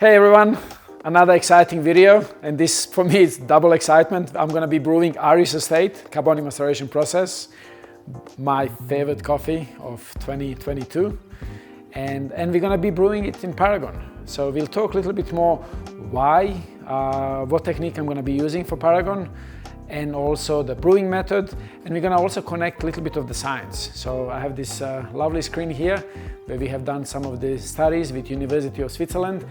Hey everyone, another exciting video, and this for me is double excitement. I'm going to be brewing Irish Estate carbonic maceration process, my favorite coffee of 2022, and we're going to be brewing it in Paragon. So we'll talk a little bit more why, what technique I'm going to be using for Paragon, and also the brewing method, and we're going to also connect a little bit of the science. So I have this lovely screen here where we have done some of the studies with University of Switzerland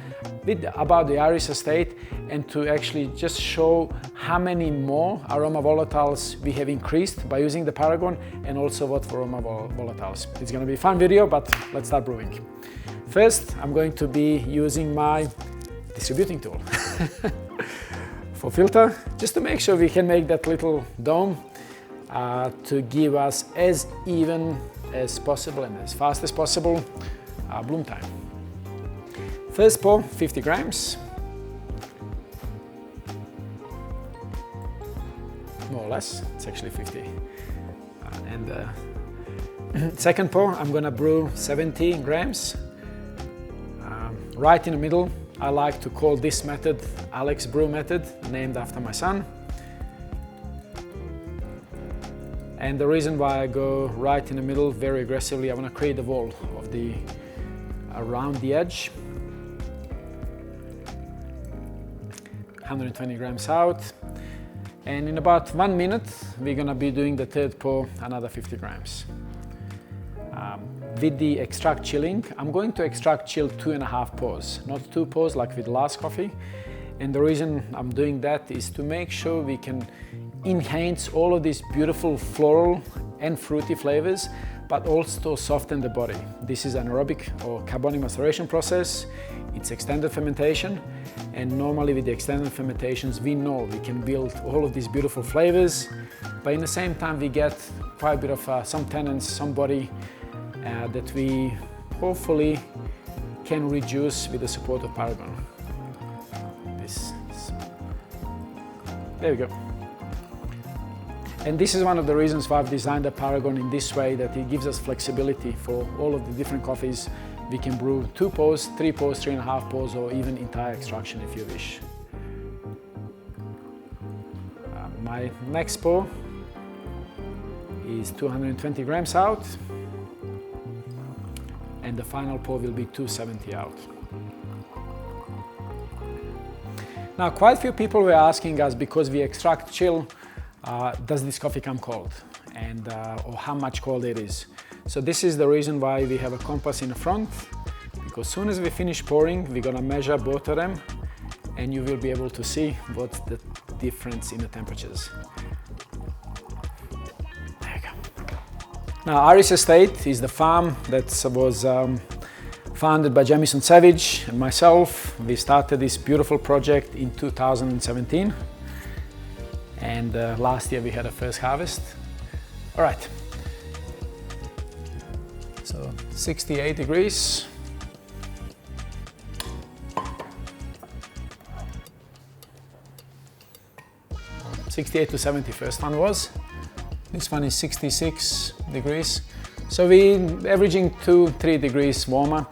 about the Irish Estate, and to actually just show how many more aroma volatiles we have increased by using the Paragon, and also what for aroma volatiles. It's going to be a fun video, but let's start brewing. First, I'm going to be using my distributing tool for filter, just to make sure we can make that little dome to give us as even as possible and as fast as possible bloom time. First pour, 50 grams, more or less, it's actually 50. Second pour, I'm gonna brew 70 grams, right in the middle. I like to call this method Alex brew method, named after my son. And the reason why I go right in the middle very aggressively, I want to create a wall of around the edge. 120 grams out. And in about 1 minute, we're going to be doing the third pour, another 50 grams. With the extract chilling, I'm going to extract chill 2.5 pours, not 2 pours like with the last coffee. And the reason I'm doing that is to make sure we can enhance all of these beautiful floral and fruity flavors, but also soften the body. This is anaerobic or carbonic maceration process. It's extended fermentation, and normally with the extended fermentations, we know we can build all of these beautiful flavors, but in the same time we get quite a bit of some tannins, some body that we hopefully can reduce with the support of Paragon. There we go. And this is one of the reasons why I've designed the Paragon in this way, that it gives us flexibility for all of the different coffees. We can brew 2 pours, 3 pours, 3.5 pours, or even entire extraction if you wish. My next pour is 220 grams out, and the final pour will be 270 out. Now, quite a few people were asking us, because we extract chill, does this coffee come cold, and or how much cold it is. So this is the reason why we have a compass in the front, because as soon as we finish pouring, we're gonna measure both of them, and you will be able to see what's the difference in the temperatures. There you go. Now, Irish Estate is the farm that was founded by Jamison Savage and myself. We started this beautiful project in 2017. And last year we had a first harvest. All right, so 68 degrees. Oh, 68 to 70 first one was. This one is 66 degrees. So we're averaging 2-3 degrees warmer.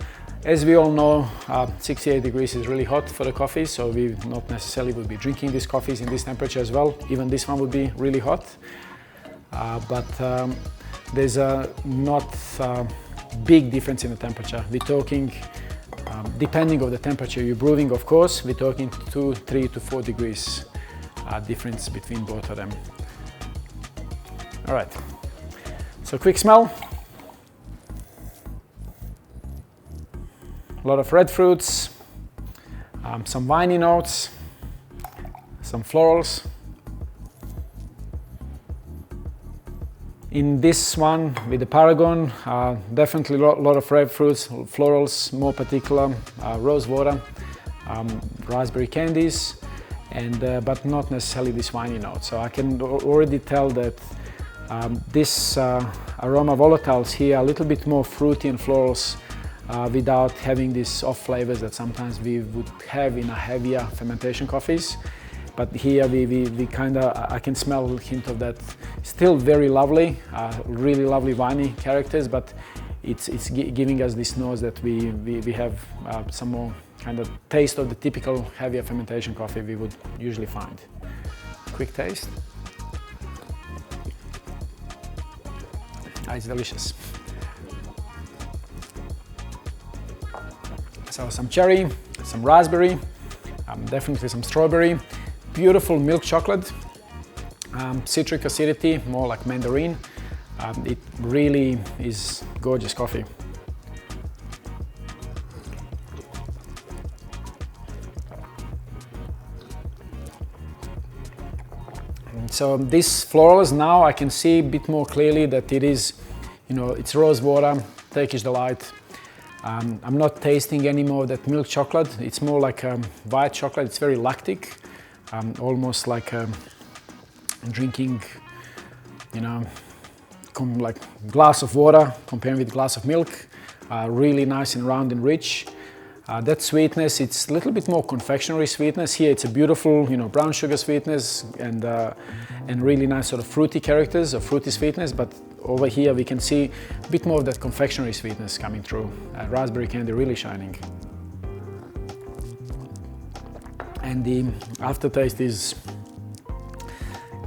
As we all know, 68 degrees is really hot for the coffee, so we not necessarily will be drinking these coffees in this temperature as well. Even this one would be really hot. But there's not a big difference in the temperature. We're talking, depending on the temperature you're brewing, of course, we're talking 2, 3 to 4 degrees difference between both of them. All right, so quick smell. A lot of red fruits, some winey notes, some florals. In this one with the Paragon, definitely a lot of red fruits, florals, more particular rose water, raspberry candies, and but not necessarily this winey note. So I can already tell that this aroma volatiles here are a little bit more fruity and florals, without having these off flavors that sometimes we would have in a heavier fermentation coffees. But here we kind of, I can smell a hint of that. Still very lovely, really lovely winey characters, but it's giving us this nose that we have some more kind of taste of the typical heavier fermentation coffee we would usually find. Quick taste. It's delicious. So some cherry, some raspberry, definitely some strawberry, beautiful milk chocolate, citric acidity, more like mandarin. It really is gorgeous coffee. So this florals, now I can see a bit more clearly that it is, it's rose water, Turkish delight. I'm not tasting any more of that milk chocolate. It's more like white chocolate. It's very lactic, almost like drinking, like glass of water compared with glass of milk. Really nice and round and rich. That sweetness, it's a little bit more confectionery sweetness. Here it's a beautiful, brown sugar sweetness and really nice sort of fruity characters or fruity sweetness. But over here we can see a bit more of that confectionery sweetness coming through. Raspberry candy really shining. And the aftertaste is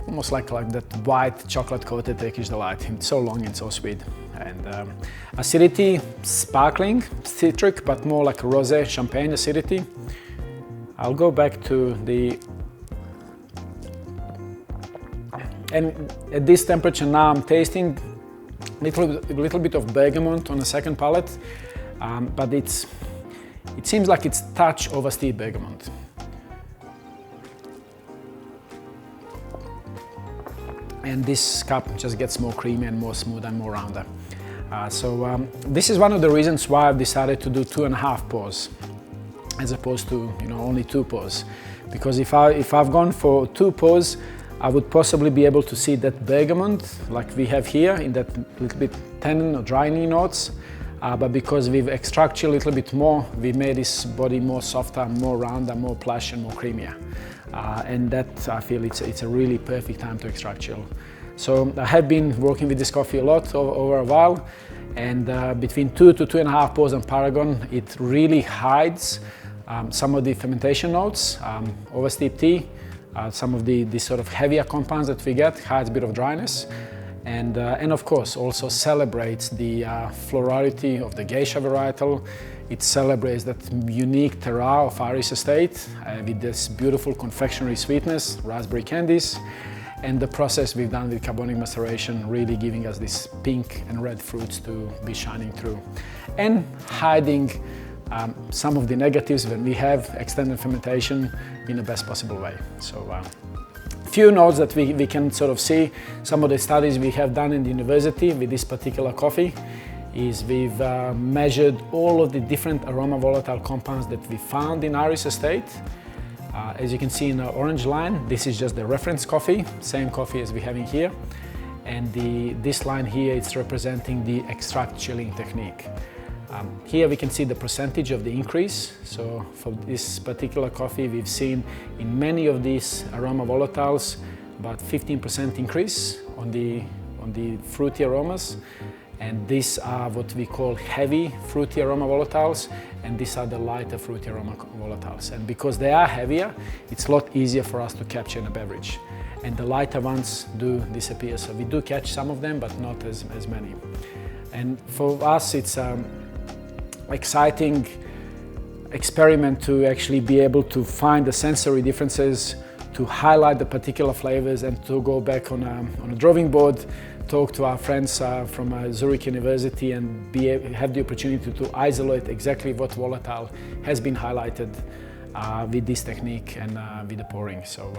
almost like that white chocolate coated Turkish delight. It's so long and so sweet. And acidity, sparkling, citric, but more like rosé champagne acidity. I'll go back to the... And at this temperature now I'm tasting a little bit of bergamot on the second palate, but it seems like it's touch oversteeped bergamot. And this cup just gets more creamy and more smooth and more rounder. This is one of the reasons why I've decided to do 2.5 pours as opposed to only 2 pours. Because if I've gone for 2 pours, I would possibly be able to see that bergamot like we have here in that little bit tannin or drying notes. But because we've extracted a little bit more, we made this body more softer, more rounder, more plush and more creamier. And that I feel it's a really perfect time to extract chill. So I have been working with this coffee a lot over a while, and between 2 to 2.5 pours on Paragon, it really hides some of the fermentation notes, oversteep tea, some of the sort of heavier compounds that we get, hides a bit of dryness, and of course also celebrates the florality of the geisha varietal. It celebrates that unique terroir of Iris Estate with this beautiful confectionery sweetness, raspberry candies, and the process we've done with carbonic maceration really giving us these pink and red fruits to be shining through, and hiding some of the negatives when we have extended fermentation in the best possible way. So few notes that we can sort of see, some of the studies we have done in the university with this particular coffee is we've measured all of the different aroma volatile compounds that we found in Iris Estate. As you can see in the orange line, this is just the reference coffee, same coffee as we're having here. And this line here, it's representing the extract chilling technique. Here we can see the percentage of the increase. So for this particular coffee, we've seen in many of these aroma volatiles about 15% increase on the fruity aromas. And these are what we call heavy fruity aroma volatiles, and these are the lighter fruity aroma volatiles. And because they are heavier, it's a lot easier for us to capture in a beverage. And the lighter ones do disappear. So we do catch some of them, but not as many. And for us, it's exciting experiment to actually be able to find the sensory differences, to highlight the particular flavors, and to go back on a drawing board, talk to our friends from Zurich University and have the opportunity to isolate exactly what volatile has been highlighted with this technique and with the pouring. So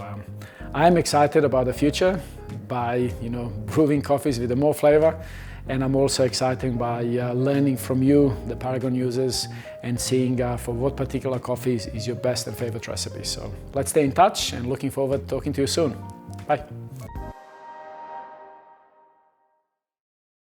I'm excited about the future by brewing coffees with more flavor. And I'm also excited by learning from you, the Paragon users, and seeing for what particular coffee is your best and favorite recipe. So let's stay in touch, and looking forward to talking to you soon. Bye.